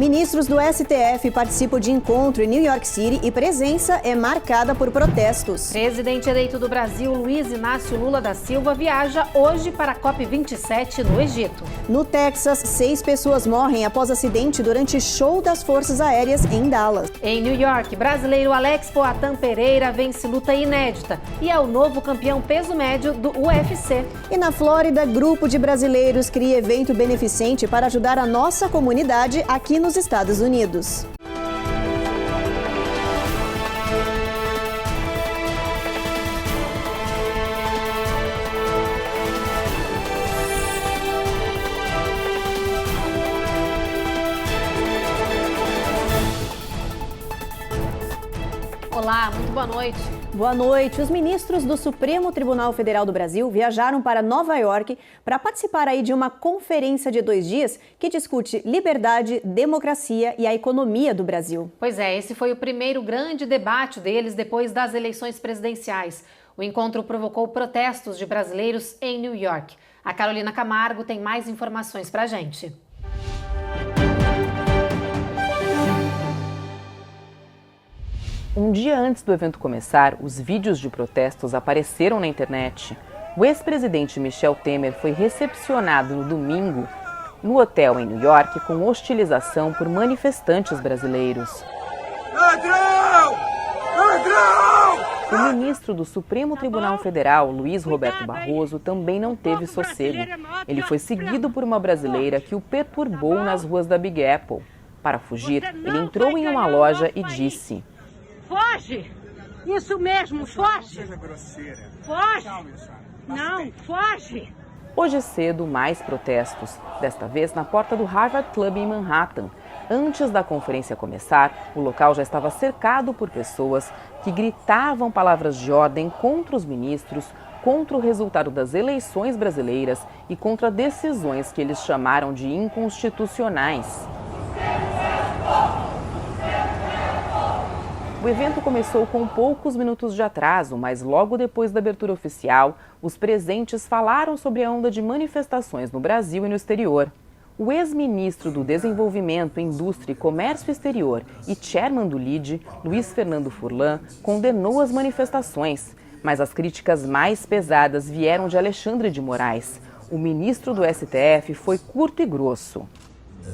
Ministros do STF participam de encontro em New York City e presença é marcada por protestos. Presidente eleito do Brasil, Luiz Inácio Lula da Silva, viaja hoje para a COP27 no Egito. No Texas, 6 pessoas morrem após acidente durante show das Forças Aéreas em Dallas. Em New York, brasileiro Alex Poatan Pereira vence luta inédita e é o novo campeão peso médio do UFC. E na Flórida, grupo de brasileiros cria evento beneficente para ajudar a nossa comunidade aqui nos Estados Unidos. Olá, muito boa noite. Boa noite. Os ministros do Supremo Tribunal Federal do Brasil viajaram para Nova York para participar aí de uma conferência de 2 dias que discute liberdade, democracia e a economia do Brasil. Pois é, esse foi o primeiro grande debate deles depois das eleições presidenciais. O encontro provocou protestos de brasileiros em New York. A Carolina Camargo tem mais informações pra gente. Um dia antes do evento começar, os vídeos de protestos apareceram na internet. O ex-presidente Michel Temer foi recepcionado no domingo no hotel em New York com hostilização por manifestantes brasileiros. Ladrão! Ladrão! O ministro do Supremo Tribunal Federal, Luiz Roberto Barroso, também não teve sossego. Ele foi seguido por uma brasileira que o perturbou nas ruas da Big Apple. Para fugir, ele entrou em uma loja e disse: "Foge! Isso mesmo, foge! Seja grosseira. Foge! Calma, senhora. Não, foge!" Hoje cedo, mais protestos, desta vez na porta do Harvard Club em Manhattan. Antes da conferência começar, o local já estava cercado por pessoas que gritavam palavras de ordem contra os ministros, contra o resultado das eleições brasileiras e contra decisões que eles chamaram de inconstitucionais. O evento começou com poucos minutos de atraso, mas logo depois da abertura oficial, os presentes falaram sobre a onda de manifestações no Brasil e no exterior. O ex-ministro do Desenvolvimento, Indústria e Comércio Exterior e chairman do LIDE, Luiz Fernando Furlan, condenou as manifestações, mas as críticas mais pesadas vieram de Alexandre de Moraes. O ministro do STF foi curto e grosso.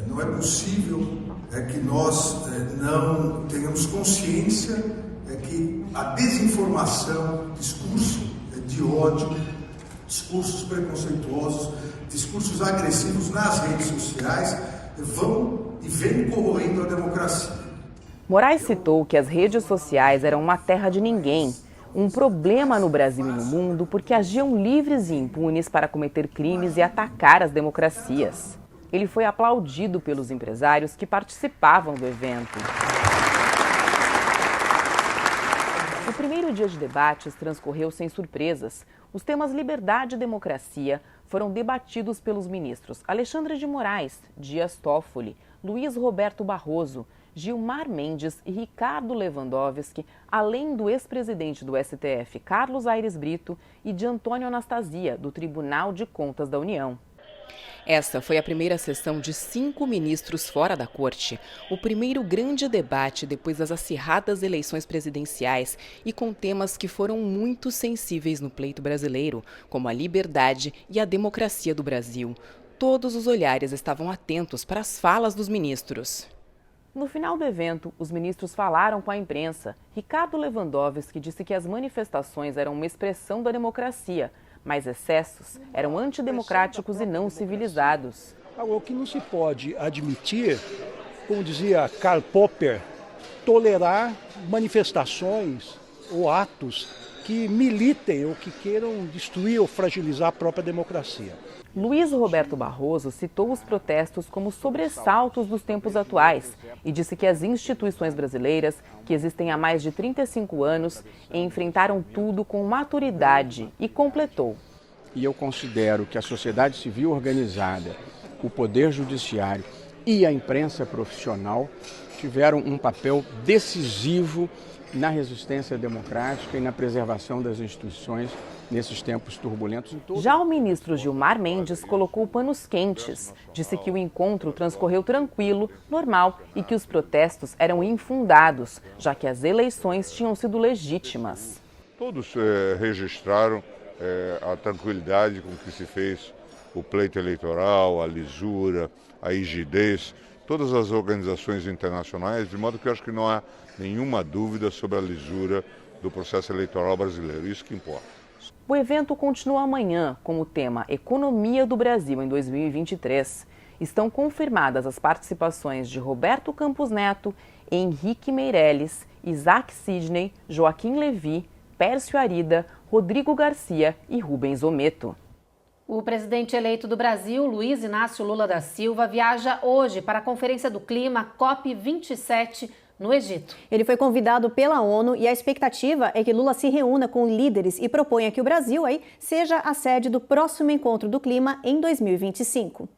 Não é possível que nós não tenhamos consciência que a desinformação, discurso de ódio, discursos preconceituosos, discursos agressivos nas redes sociais vão e vêm corroendo a democracia. Moraes citou que as redes sociais eram uma terra de ninguém, um problema no Brasil e no mundo porque agiam livres e impunes para cometer crimes e atacar as democracias. Ele foi aplaudido pelos empresários que participavam do evento. O primeiro dia de debates transcorreu sem surpresas. Os temas liberdade e democracia foram debatidos pelos ministros Alexandre de Moraes, Dias Toffoli, Luiz Roberto Barroso, Gilmar Mendes e Ricardo Lewandowski, além do ex-presidente do STF, Carlos Aires Brito, e de Antônio Anastasia, do Tribunal de Contas da União. Essa foi a primeira sessão de 5 ministros fora da corte, o primeiro grande debate depois das acirradas eleições presidenciais e com temas que foram muito sensíveis no pleito brasileiro, como a liberdade e a democracia do Brasil. Todos os olhares estavam atentos para as falas dos ministros. No final do evento, os ministros falaram com a imprensa. Ricardo Lewandowski disse que as manifestações eram uma expressão da democracia, mas excessos eram antidemocráticos e não civilizados. O que não se pode admitir, como dizia Karl Popper, tolerar manifestações ou atos que militem ou que queiram destruir ou fragilizar a própria democracia. Luiz Roberto Barroso citou os protestos como sobressaltos dos tempos atuais e disse que as instituições brasileiras, que existem há mais de 35 anos, enfrentaram tudo com maturidade e completou. E eu considero que a sociedade civil organizada, o Poder Judiciário e a imprensa profissional tiveram um papel decisivo na resistência democrática e na preservação das instituições nesses tempos turbulentos. Já o ministro Gilmar Mendes colocou panos quentes. Disse que o encontro transcorreu tranquilo, normal e que os protestos eram infundados, já que as eleições tinham sido legítimas. Todos registraram a tranquilidade com que se fez o pleito eleitoral, a lisura, a rigidez, todas as organizações internacionais, de modo que eu acho que não há nenhuma dúvida sobre a lisura do processo eleitoral brasileiro. Isso que importa. O evento continua amanhã com o tema Economia do Brasil em 2023. Estão confirmadas as participações de Roberto Campos Neto, Henrique Meirelles, Isaac Sidney, Joaquim Levy, Pércio Arida, Rodrigo Garcia e Rubens Ometo. O presidente eleito do Brasil, Luiz Inácio Lula da Silva, viaja hoje para a Conferência do Clima COP27 no Egito. Ele foi convidado pela ONU e a expectativa é que Lula se reúna com líderes e proponha que o Brasil seja a sede do próximo encontro do clima em 2025.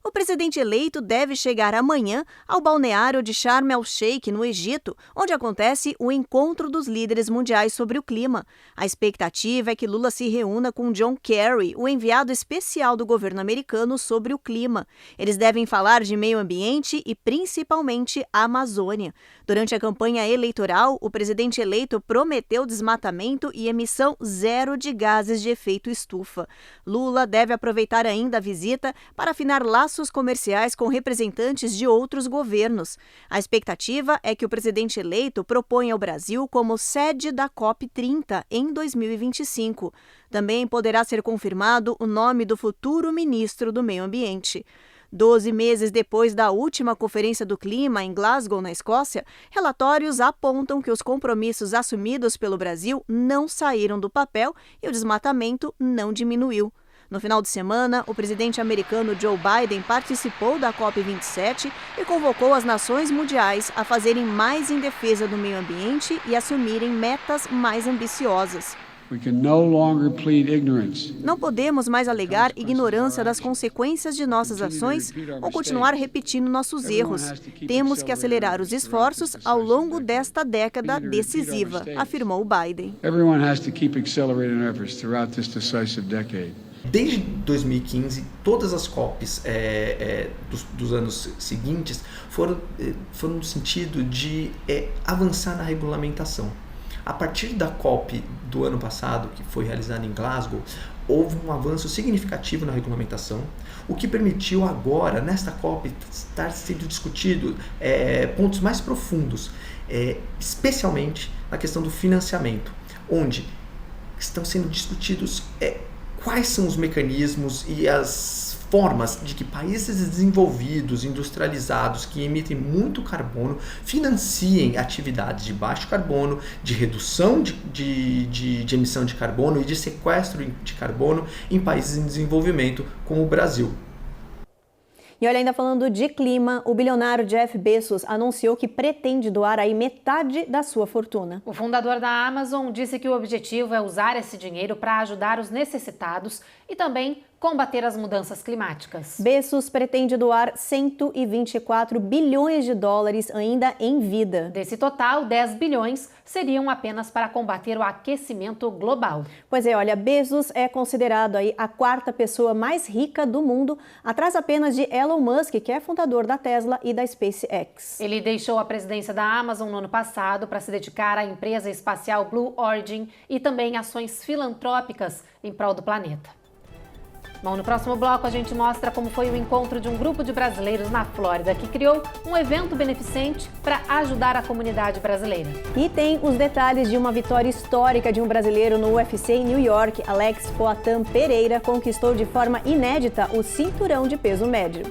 O presidente eleito deve chegar amanhã ao balneário de Sharm el-Sheikh, no Egito, onde acontece o encontro dos líderes mundiais sobre o clima. A expectativa é que Lula se reúna com John Kerry, o enviado especial do governo americano sobre o clima. Eles devem falar de meio ambiente e, principalmente, a Amazônia. Durante a campanha eleitoral, o presidente eleito prometeu desmatamento e emissão zero de gases de efeito estufa. Lula deve aproveitar ainda a visita para afinar laços comerciais com representantes de outros governos. A expectativa é que o presidente eleito proponha o Brasil como sede da COP30 em 2025. Também poderá ser confirmado o nome do futuro ministro do Meio Ambiente. 12 meses depois da última Conferência do Clima em Glasgow, na Escócia, relatórios apontam que os compromissos assumidos pelo Brasil não saíram do papel e o desmatamento não diminuiu. No final de semana, o presidente americano Joe Biden participou da COP27 e convocou as nações mundiais a fazerem mais em defesa do meio ambiente e assumirem metas mais ambiciosas. Não podemos mais alegar ignorância das consequências de nossas ações ou continuar repetindo nossos erros. Temos que acelerar os esforços ao longo desta década decisiva, afirmou Biden. Desde 2015, todas as COPs dos anos seguintes foram no sentido de avançar na regulamentação. A partir da COP do ano passado, que foi realizada em Glasgow, houve um avanço significativo na regulamentação, o que permitiu agora, nesta COP, estar sendo discutido pontos mais profundos, especialmente na questão do financiamento, onde estão sendo discutidos quais são os mecanismos e as formas de que países desenvolvidos, industrializados, que emitem muito carbono, financiem atividades de baixo carbono, de redução de emissão de carbono e de sequestro de carbono em países em desenvolvimento, como o Brasil. E olha, ainda falando de clima, o bilionário Jeff Bezos anunciou que pretende doar metade da sua fortuna. O fundador da Amazon disse que o objetivo é usar esse dinheiro para ajudar os necessitados e também combater as mudanças climáticas. Bezos pretende doar 124 bilhões de dólares ainda em vida. Desse total, 10 bilhões seriam apenas para combater o aquecimento global. Pois é, olha, Bezos é considerado a quarta pessoa mais rica do mundo, atrás apenas de Elon Musk, que é fundador da Tesla e da SpaceX. Ele deixou a presidência da Amazon no ano passado para se dedicar à empresa espacial Blue Origin e também ações filantrópicas em prol do planeta. Bom, no próximo bloco a gente mostra como foi o encontro de um grupo de brasileiros na Flórida que criou um evento beneficente para ajudar a comunidade brasileira. E tem os detalhes de uma vitória histórica de um brasileiro no UFC em New York. Alex Poatan Pereira conquistou de forma inédita o cinturão de peso médio.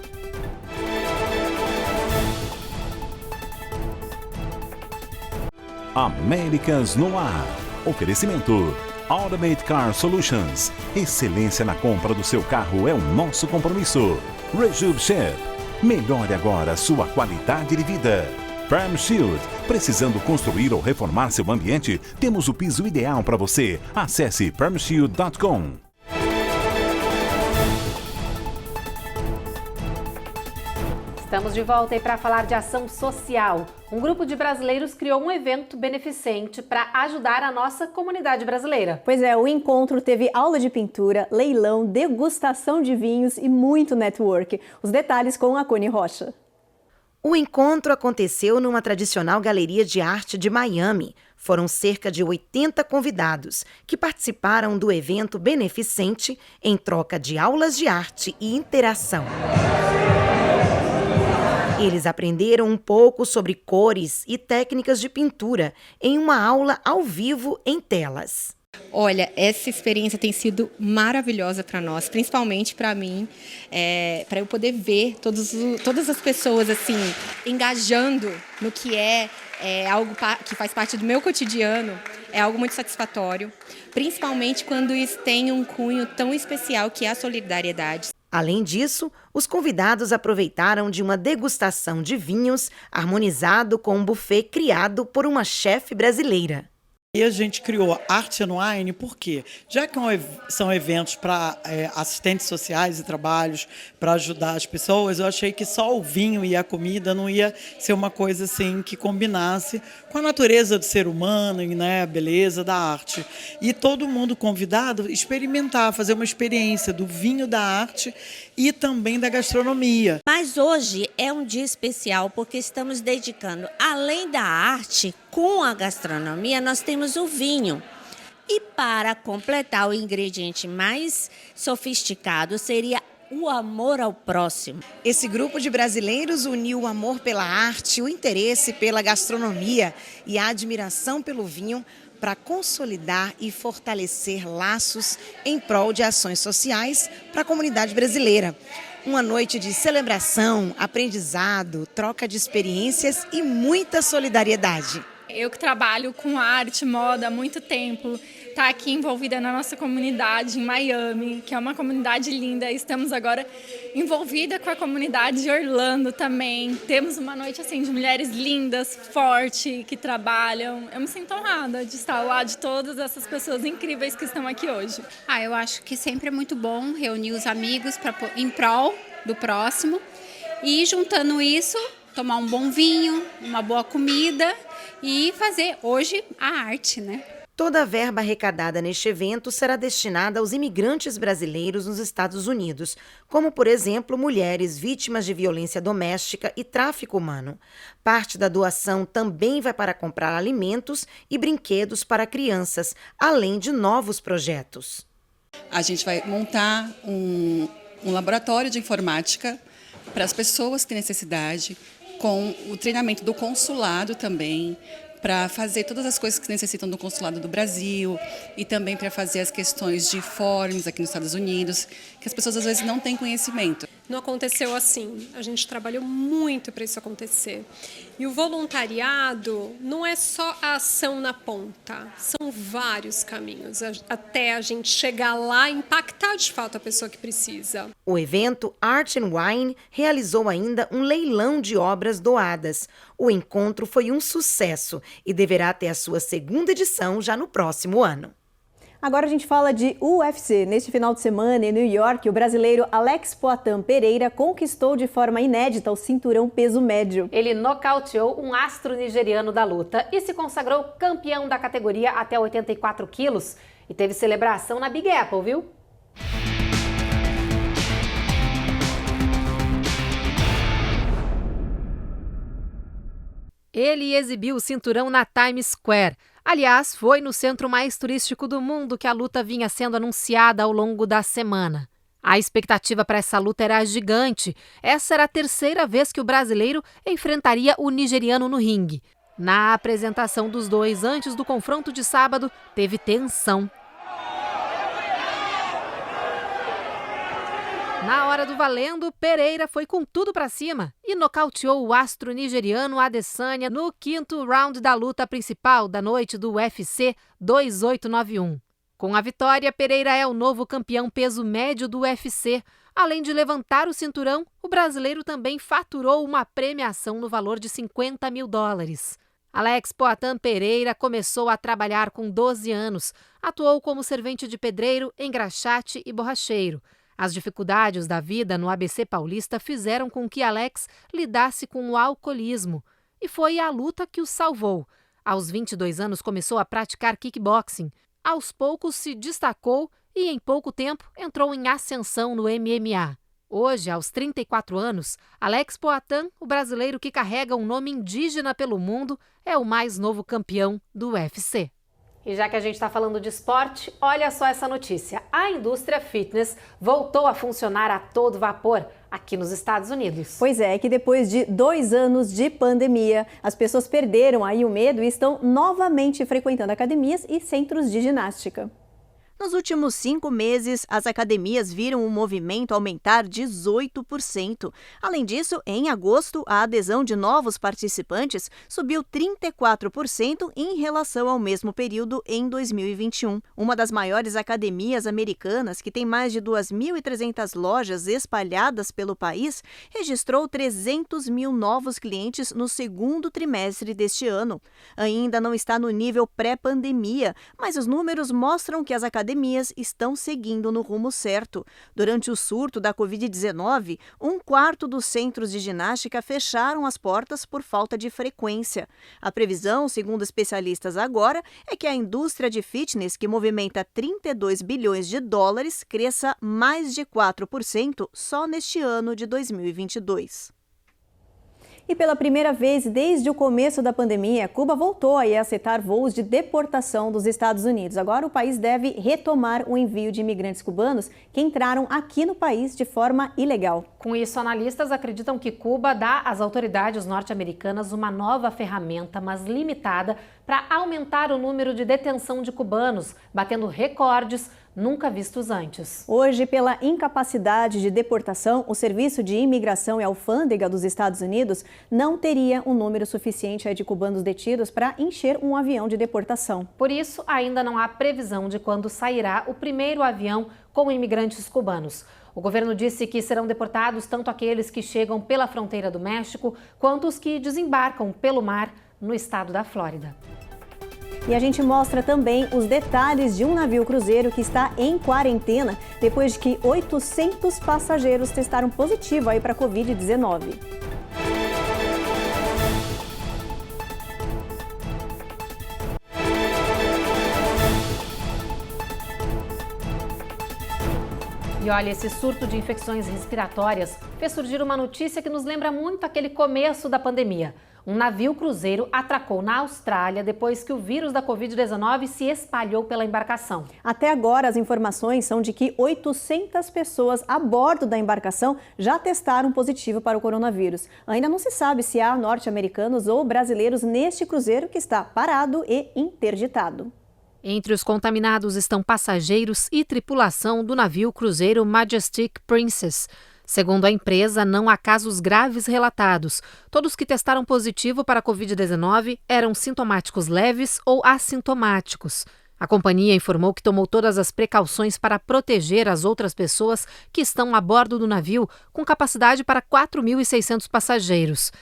Américas no ar. Oferecimento Automate Car Solutions. Excelência na compra do seu carro é o nosso compromisso. Rejub Chef. Melhore agora sua qualidade de vida. Perm Shield. Precisando construir ou reformar seu ambiente? Temos o piso ideal para você. Acesse permshield.com. Estamos de volta aí para falar de ação social. Um grupo de brasileiros criou um evento beneficente para ajudar a nossa comunidade brasileira. Pois é, o encontro teve aula de pintura, leilão, degustação de vinhos e muito network. Os detalhes com a Cone Rocha. O encontro aconteceu numa tradicional galeria de arte de Miami. Foram cerca de 80 convidados que participaram do evento beneficente em troca de aulas de arte e interação. Eles aprenderam um pouco sobre cores e técnicas de pintura em uma aula ao vivo em telas. Olha, essa experiência tem sido maravilhosa para nós, principalmente para mim, para eu poder ver todas as pessoas assim engajando no que é algo que faz parte do meu cotidiano. É algo muito satisfatório, principalmente quando isso tem um cunho tão especial que é a solidariedade. Além disso, os convidados aproveitaram de uma degustação de vinhos harmonizado com um buffet criado por uma chefe brasileira. E a gente criou Art and Wine porque, já que são eventos para assistentes sociais e trabalhos, para ajudar as pessoas, eu achei que só o vinho e a comida não ia ser uma coisa assim que combinasse com a natureza do ser humano, né, a beleza da arte. E todo mundo convidado experimentar, fazer uma experiência do vinho, da arte e também da gastronomia. Mas hoje é um dia especial porque estamos dedicando, além da arte, com a gastronomia, nós temos o vinho. E para completar o ingrediente mais sofisticado seria o amor ao próximo. Esse grupo de brasileiros uniu o amor pela arte, o interesse pela gastronomia e a admiração pelo vinho para consolidar e fortalecer laços em prol de ações sociais para a comunidade brasileira. Uma noite de celebração, aprendizado, troca de experiências e muita solidariedade. Eu que trabalho com arte, moda há muito tempo, estar aqui envolvida na nossa comunidade em Miami, que é uma comunidade linda. Estamos agora envolvida com a comunidade de Orlando também. Temos uma noite assim de mulheres lindas, fortes, que trabalham. Eu me sinto honrada de estar ao lado de todas essas pessoas incríveis que estão aqui hoje. Eu acho que sempre é muito bom reunir os amigos em prol do próximo e, juntando isso, tomar um bom vinho, uma boa comida e fazer hoje a arte, né? Toda a verba arrecadada neste evento será destinada aos imigrantes brasileiros nos Estados Unidos, como, por exemplo, mulheres vítimas de violência doméstica e tráfico humano. Parte da doação também vai para comprar alimentos e brinquedos para crianças, além de novos projetos. A gente vai montar um laboratório de informática para as pessoas que têm necessidade, com o treinamento do consulado também, para fazer todas as coisas que necessitam do consulado do Brasil e também para fazer as questões de forms aqui nos Estados Unidos, que as pessoas às vezes não têm conhecimento. Não aconteceu assim, a gente trabalhou muito para isso acontecer. E o voluntariado não é só a ação na ponta, são vários caminhos até a gente chegar lá e impactar de fato a pessoa que precisa. O evento Art and Wine realizou ainda um leilão de obras doadas. O encontro foi um sucesso e deverá ter a sua segunda edição já no próximo ano. Agora a gente fala de UFC. Neste final de semana, em New York, o brasileiro Alex Poatan Pereira conquistou de forma inédita o cinturão peso médio. Ele nocauteou um astro nigeriano da luta e se consagrou campeão da categoria até 84 quilos. E teve celebração na Big Apple, viu? Ele exibiu o cinturão na Times Square. Aliás, foi no centro mais turístico do mundo que a luta vinha sendo anunciada ao longo da semana. A expectativa para essa luta era gigante. Essa era a terceira vez que o brasileiro enfrentaria o nigeriano no ringue. Na apresentação dos dois antes do confronto de sábado, teve tensão. Na hora do valendo, Pereira foi com tudo para cima e nocauteou o astro nigeriano Adesanya no quinto round da luta principal da noite do UFC 2891. Com a vitória, Pereira é o novo campeão peso médio do UFC. Além de levantar o cinturão, o brasileiro também faturou uma premiação no valor de $50 mil. Alex Poatan Pereira começou a trabalhar com 12 anos. Atuou como servente de pedreiro, engraxate e borracheiro. As dificuldades da vida no ABC Paulista fizeram com que Alex lidasse com o alcoolismo. E foi a luta que o salvou. Aos 22 anos começou a praticar kickboxing. Aos poucos se destacou e em pouco tempo entrou em ascensão no MMA. Hoje, aos 34 anos, Alex Poatan, o brasileiro que carrega um nome indígena pelo mundo, é o mais novo campeão do UFC. E já que a gente está falando de esporte, olha só essa notícia. A indústria fitness voltou a funcionar a todo vapor aqui nos Estados Unidos. Pois é, que depois de 2 anos de pandemia, as pessoas perderam aí o medo e estão novamente frequentando academias e centros de ginástica. Nos últimos 5 meses, as academias viram o movimento aumentar 18%. Além disso, em agosto, a adesão de novos participantes subiu 34% em relação ao mesmo período em 2021. Uma das maiores academias americanas, que tem mais de 2.300 lojas espalhadas pelo país, registrou 300 mil novos clientes no segundo trimestre deste ano. Ainda não está no nível pré-pandemia, mas os números mostram que as academias estão seguindo no rumo certo. Durante o surto da Covid-19, 1/4 dos centros de ginástica fecharam as portas por falta de frequência. A previsão, segundo especialistas agora, é que a indústria de fitness, que movimenta 32 bilhões de dólares, cresça mais de 4% só neste ano de 2022. E pela primeira vez desde o começo da pandemia, Cuba voltou a aceitar voos de deportação dos Estados Unidos. Agora o país deve retomar o envio de imigrantes cubanos que entraram aqui no país de forma ilegal. Com isso, analistas acreditam que Cuba dá às autoridades norte-americanas uma nova ferramenta, mas limitada, para aumentar o número de detenção de cubanos, batendo recordes nunca vistos antes. Hoje, pela incapacidade de deportação, o Serviço de Imigração e Alfândega dos Estados Unidos não teria um número suficiente de cubanos detidos para encher um avião de deportação. Por isso, ainda não há previsão de quando sairá o primeiro avião com imigrantes cubanos. O governo disse que serão deportados tanto aqueles que chegam pela fronteira do México, quanto os que desembarcam pelo mar no estado da Flórida. E a gente mostra também os detalhes de um navio cruzeiro que está em quarentena depois de que 800 passageiros testaram positivo aí para a Covid-19. E olha, esse surto de infecções respiratórias fez surgir uma notícia que nos lembra muito aquele começo da pandemia. Um navio cruzeiro atracou na Austrália depois que o vírus da Covid-19 se espalhou pela embarcação. Até agora, as informações são de que 800 pessoas a bordo da embarcação já testaram positivo para o coronavírus. Ainda não se sabe se há norte-americanos ou brasileiros neste cruzeiro que está parado e interditado. Entre os contaminados estão passageiros e tripulação do navio cruzeiro Majestic Princess. Segundo a empresa, não há casos graves relatados. Todos que testaram positivo para a Covid-19 eram sintomáticos leves ou assintomáticos. A companhia informou que tomou todas as precauções para proteger as outras pessoas que estão a bordo do navio, com capacidade para 4.600 passageiros.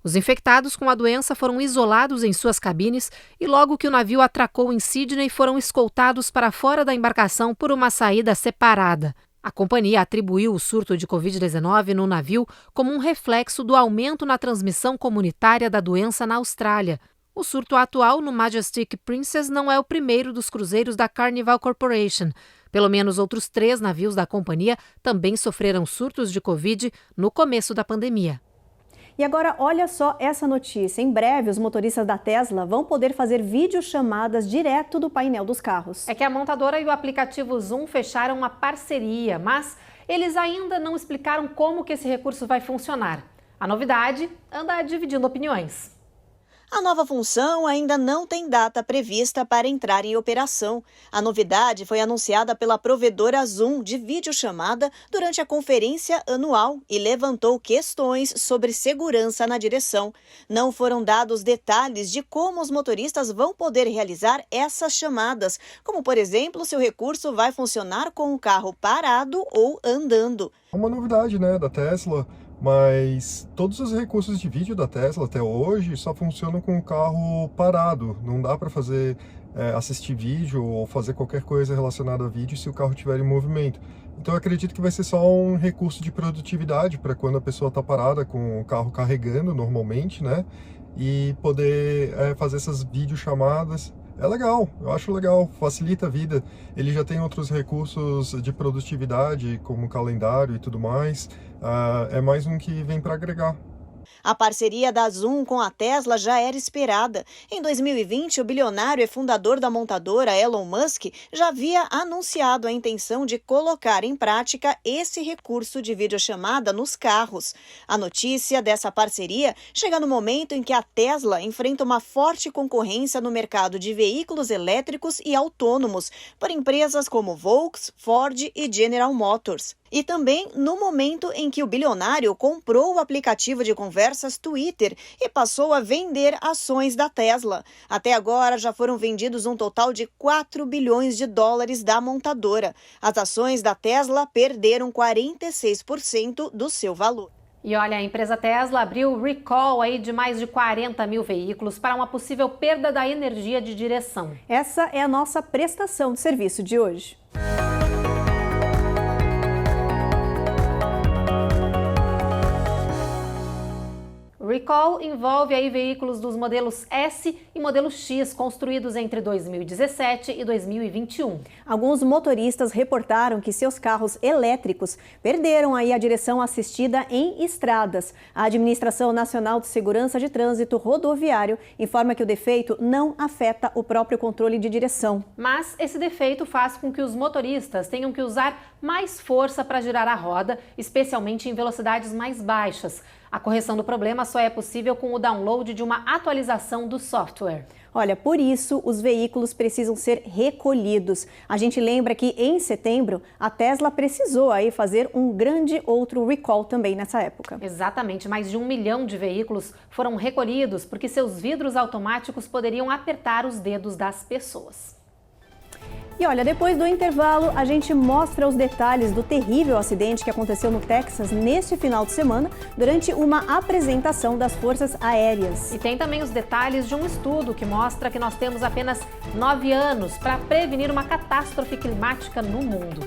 Os infectados com a doença foram isolados em suas cabines e logo que o navio atracou em Sydney foram escoltados para fora da embarcação por uma saída separada. A companhia atribuiu o surto de Covid-19 no navio como um reflexo do aumento na transmissão comunitária da doença na Austrália. O surto atual no Majestic Princess não é o primeiro dos cruzeiros da Carnival Corporation. Pelo menos outros 3 navios da companhia também sofreram surtos de Covid no começo da pandemia. E agora, olha só essa notícia. Em breve, os motoristas da Tesla vão poder fazer videochamadas direto do painel dos carros. É que a montadora e o aplicativo Zoom fecharam uma parceria, mas eles ainda não explicaram como que esse recurso vai funcionar. A novidade anda dividindo opiniões. A nova função ainda não tem data prevista para entrar em operação. A novidade foi anunciada pela provedora Zoom de videochamada durante a conferência anual e levantou questões sobre segurança na direção. Não foram dados detalhes de como os motoristas vão poder realizar essas chamadas, como, por exemplo, se o recurso vai funcionar com o carro parado ou andando. Uma novidade, da Tesla. Mas todos os recursos de vídeo da Tesla até hoje só funcionam com o carro parado. Não dá para fazer assistir vídeo ou fazer qualquer coisa relacionada a vídeo se o carro estiver em movimento. Então eu acredito que vai ser só um recurso de produtividade para quando a pessoa está parada com o carro carregando normalmente, né? E poder fazer essas videochamadas. É legal, eu acho legal, facilita a vida. Ele já tem outros recursos de produtividade, como calendário e tudo mais. É mais um que vem para agregar. A parceria da Zoom com a Tesla já era esperada. Em 2020, o bilionário e fundador da montadora Elon Musk já havia anunciado a intenção de colocar em prática esse recurso de videochamada nos carros. A notícia dessa parceria chega no momento em que a Tesla enfrenta uma forte concorrência no mercado de veículos elétricos e autônomos por empresas como Volkswagen, Ford e General Motors. E também no momento em que o bilionário comprou o aplicativo de conversas Twitter e passou a vender ações da Tesla. Até agora já foram vendidos um total de 4 bilhões de dólares da montadora. As ações da Tesla perderam 46% do seu valor. E olha, a empresa Tesla abriu recall aí de mais de 40 mil veículos para uma possível perda da energia de direção. Essa é a nossa prestação de serviço de hoje. Recall envolve aí veículos dos modelos S e modelo X construídos entre 2017 e 2021. Alguns motoristas reportaram que seus carros elétricos perderam aí a direção assistida em estradas. A Administração Nacional de Segurança de Trânsito Rodoviário informa que o defeito não afeta o próprio controle de direção. Mas esse defeito faz com que os motoristas tenham que usar mais força para girar a roda, especialmente em velocidades mais baixas. A correção do problema só é possível com o download de uma atualização do software. Olha, por isso os veículos precisam ser recolhidos. A gente lembra que em setembro a Tesla precisou aí fazer um grande outro recall também nessa época. Exatamente, mais de 1 milhão de veículos foram recolhidos porque seus vidros automáticos poderiam apertar os dedos das pessoas. E olha, depois do intervalo, a gente mostra os detalhes do terrível acidente que aconteceu no Texas neste final de semana, durante uma apresentação das Forças Aéreas. E tem também os detalhes de um estudo que mostra que nós temos apenas 9 anos para prevenir uma catástrofe climática no mundo.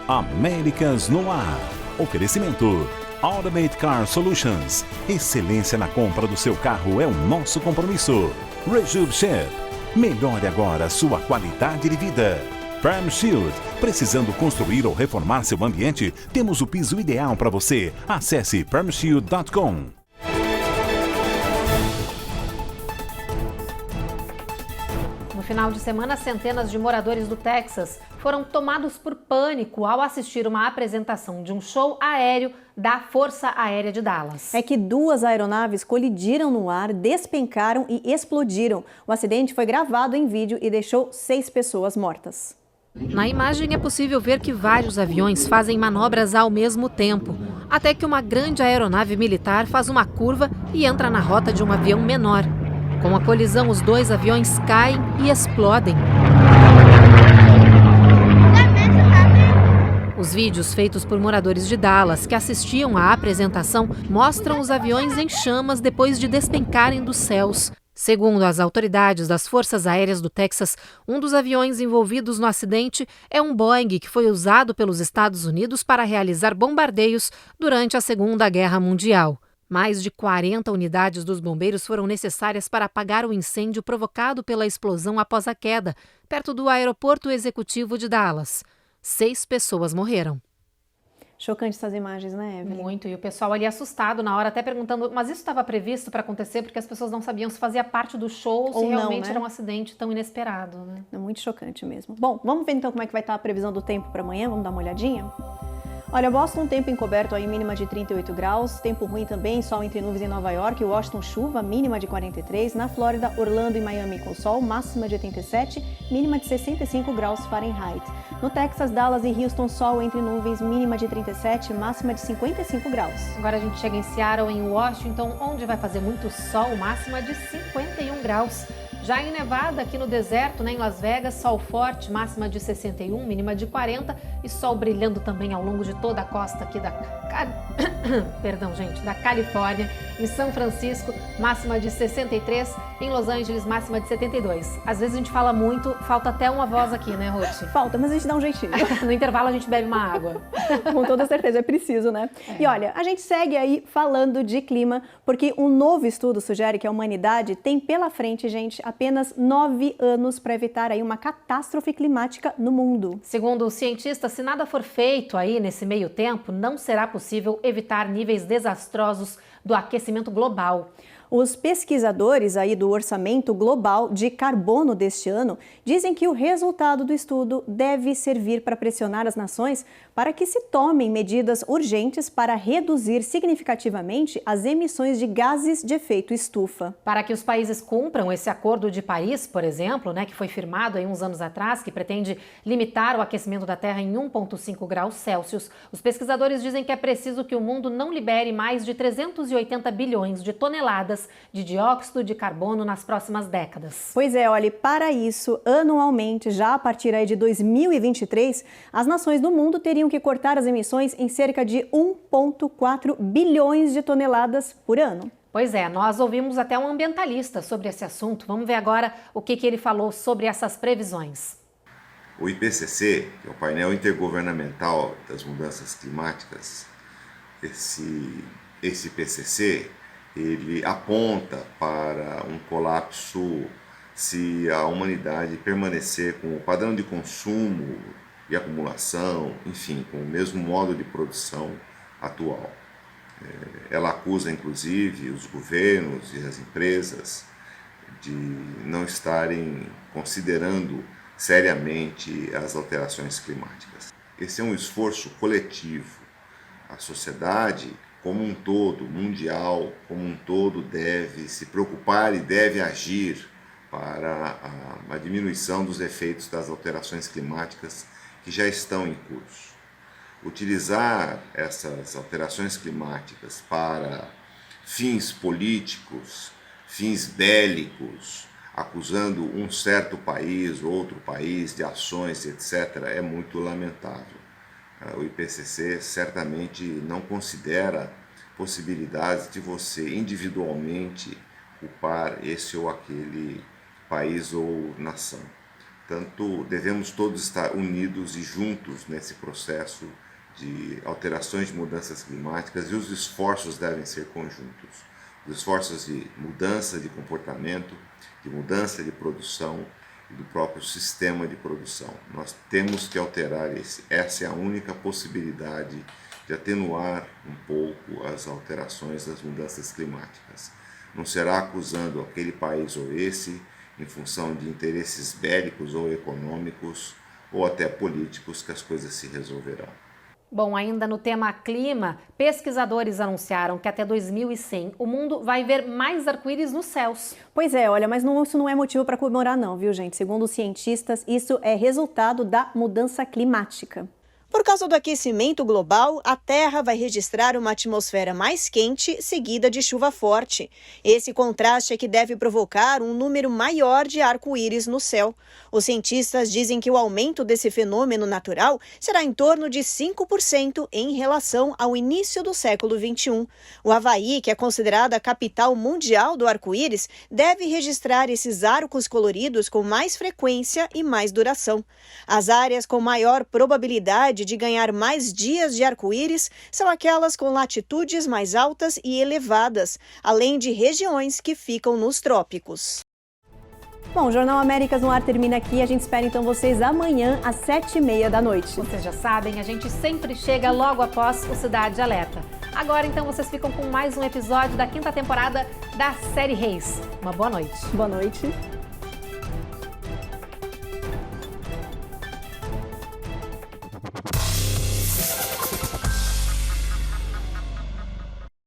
Américas no ar. Oferecimento Automate Car Solutions. Excelência na compra do seu carro é o nosso compromisso. Rejub Chef. Melhore agora sua qualidade de vida. Perm Shield. Precisando construir ou reformar seu ambiente? Temos o piso ideal para você. Acesse permshield.com. No final de semana, centenas de moradores do Texas foram tomados por pânico ao assistir uma apresentação de um show aéreo da Força Aérea de Dallas. É que 2 aeronaves colidiram no ar, despencaram e explodiram. O acidente foi gravado em vídeo e deixou 6 pessoas mortas. Na imagem é possível ver que vários aviões fazem manobras ao mesmo tempo, até que uma grande aeronave militar faz uma curva e entra na rota de um avião menor. Com a colisão, os 2 aviões caem e explodem. Os vídeos feitos por moradores de Dallas que assistiam à apresentação mostram os aviões em chamas depois de despencarem dos céus. Segundo as autoridades das Forças Aéreas do Texas, um dos aviões envolvidos no acidente é um Boeing que foi usado pelos Estados Unidos para realizar bombardeios durante a Segunda Guerra Mundial. Mais de 40 unidades dos bombeiros foram necessárias para apagar o incêndio provocado pela explosão após a queda, perto do aeroporto executivo de Dallas. 6 pessoas morreram. Chocante essas imagens, né, Evelyn? Muito, e o pessoal ali assustado na hora, até perguntando, mas isso estava previsto para acontecer porque as pessoas não sabiam se fazia parte do show ou se realmente não, né? Era um acidente tão inesperado, né? É muito chocante mesmo. Bom, vamos ver então como é que vai estar a previsão do tempo para amanhã, vamos dar uma olhadinha? Olha, Boston, tempo encoberto aí, mínima de 38 graus, tempo ruim também, sol entre nuvens em Nova York, Washington, chuva, mínima de 43, na Flórida, Orlando e Miami com sol, máxima de 87, mínima de 65 graus Fahrenheit. No Texas, Dallas e Houston, sol entre nuvens, mínima de 37, máxima de 55 graus. Agora a gente chega em Seattle, em Washington, onde vai fazer muito sol, máxima de 51 graus. Já em Nevada, aqui no deserto, em Las Vegas, sol forte, máxima de 61, mínima de 40 e sol brilhando também ao longo de toda a costa aqui da da Califórnia. Em São Francisco, máxima de 63, em Los Angeles, máxima de 72. Às vezes a gente fala muito, falta até uma voz aqui, né, Ruth? Falta, mas a gente dá um jeitinho. No intervalo a gente bebe uma água. Com toda certeza, é preciso, né? E olha, a gente segue aí falando de clima, porque um novo estudo sugere que a humanidade tem pela frente, gente, apenas 9 anos para evitar aí uma catástrofe climática no mundo. Segundo os cientistas, se nada for feito aí nesse meio tempo, não será possível evitar níveis desastrosos do aquecimento global. Os pesquisadores aí do Orçamento Global de Carbono deste ano dizem que o resultado do estudo deve servir para pressionar as nações para que se tomem medidas urgentes para reduzir significativamente as emissões de gases de efeito estufa. Para que os países cumpram esse Acordo de Paris, por exemplo, que foi firmado aí uns anos atrás, que pretende limitar o aquecimento da Terra em 1,5 graus Celsius, os pesquisadores dizem que é preciso que o mundo não libere mais de 380 bilhões de toneladas de dióxido de carbono nas próximas décadas. Pois é, olha, para isso, anualmente, já a partir aí de 2023, as nações do mundo teriam que cortar as emissões em cerca de 1,4 bilhões de toneladas por ano. Pois é, nós ouvimos até um ambientalista sobre esse assunto. Vamos ver agora o que ele falou sobre essas previsões. O IPCC, que é o painel intergovernamental das mudanças climáticas, esse IPCC, ele aponta para um colapso se a humanidade permanecer com o padrão de consumo e acumulação, enfim, com o mesmo modo de produção atual. Ela acusa, inclusive, os governos e as empresas de não estarem considerando seriamente as alterações climáticas. Esse é um esforço coletivo. A sociedade como um todo, mundial, como um todo, deve se preocupar e deve agir para a diminuição dos efeitos das alterações climáticas que já estão em curso. Utilizar essas alterações climáticas para fins políticos, fins bélicos, acusando um certo país, outro país de ações, etc., é muito lamentável. O IPCC certamente não considera possibilidades de você individualmente culpar esse ou aquele país ou nação. Portanto, devemos todos estar unidos e juntos nesse processo de alterações de mudanças climáticas e os esforços devem ser conjuntos. Os esforços de mudança de comportamento, de mudança de produção e do próprio sistema de produção. Nós temos que alterar essa é a única possibilidade de atenuar um pouco as alterações das mudanças climáticas. Não será acusando aquele país ou esse em função de interesses bélicos ou econômicos ou até políticos que as coisas se resolverão. Bom, ainda no tema clima, pesquisadores anunciaram que até 2100 o mundo vai ver mais arco-íris nos céus. Pois é, olha, mas isso não é motivo para comemorar não, viu, gente? Segundo os cientistas, isso é resultado da mudança climática. Por causa do aquecimento global, a Terra vai registrar uma atmosfera mais quente, seguida de chuva forte. Esse contraste é que deve provocar um número maior de arco-íris no céu. Os cientistas dizem que o aumento desse fenômeno natural será em torno de 5% em relação ao início do século XXI. O Havaí, que é considerada a capital mundial do arco-íris, deve registrar esses arcos coloridos com mais frequência e mais duração. As áreas com maior probabilidade de ganhar mais dias de arco-íris são aquelas com latitudes mais altas e elevadas, além de regiões que ficam nos trópicos. Bom, o Jornal Américas no Ar termina aqui. A gente espera então vocês amanhã às 7h30 da noite. Vocês já sabem, a gente sempre chega logo após o Cidade Alerta. Agora então vocês ficam com mais um episódio da 5ª temporada da série Reis. Uma boa noite. Boa noite.